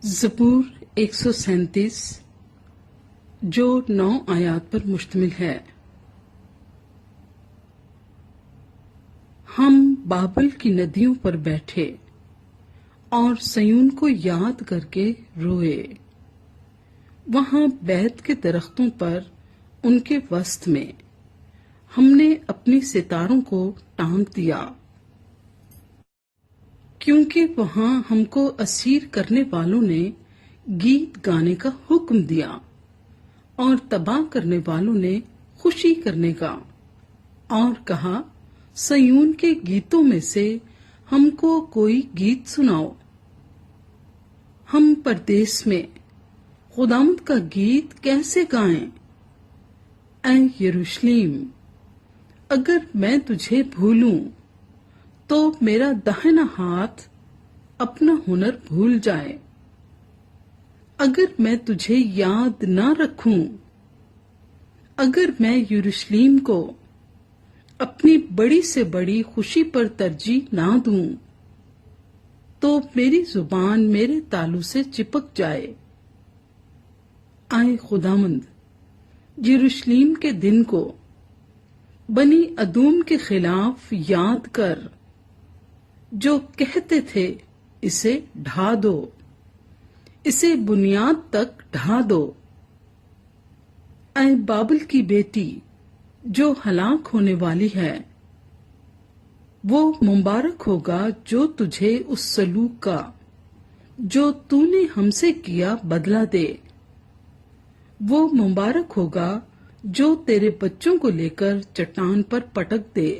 زبور 137 جو 9 آیات پر مشتمل ہے۔ ہم بابل کی ندیوں پر بیٹھے اور سیون کو یاد کر کے روئے، وہاں بیت کے درختوں پر ان کے وسط میں ہم نے اپنی ستاروں کو ٹانگ دیا، کیونکہ وہاں ہم کو اسیر کرنے والوں نے گیت گانے کا حکم دیا اور تباہ کرنے والوں نے خوشی کرنے کا، اور کہا سیون کے گیتوں میں سے ہم کو کوئی گیت سناؤ۔ ہم پردیس میں خداوند کا گیت کیسے گائیں؟ اے یروشلیم، اگر میں تجھے بھولوں تو میرا داہنا ہاتھ اپنا ہنر بھول جائے۔ اگر میں تجھے یاد نہ رکھوں، اگر میں یروشلیم کو اپنی بڑی سے بڑی خوشی پر ترجیح نہ دوں، تو میری زبان میرے تالو سے چپک جائے۔ اے خداوند، یروشلیم کے دن کو بنی ادوم کے خلاف یاد کر، جو کہتے تھے اسے ڈھا دو، اسے بنیاد تک ڈھا دو۔ اے بابل کی بیٹی جو ہلاک ہونے والی ہے، وہ مبارک ہوگا جو تجھے اس سلوک کا جو تو نے ہم سے کیا بدلہ دے۔ وہ مبارک ہوگا جو تیرے بچوں کو لے کر چٹان پر پٹک دے۔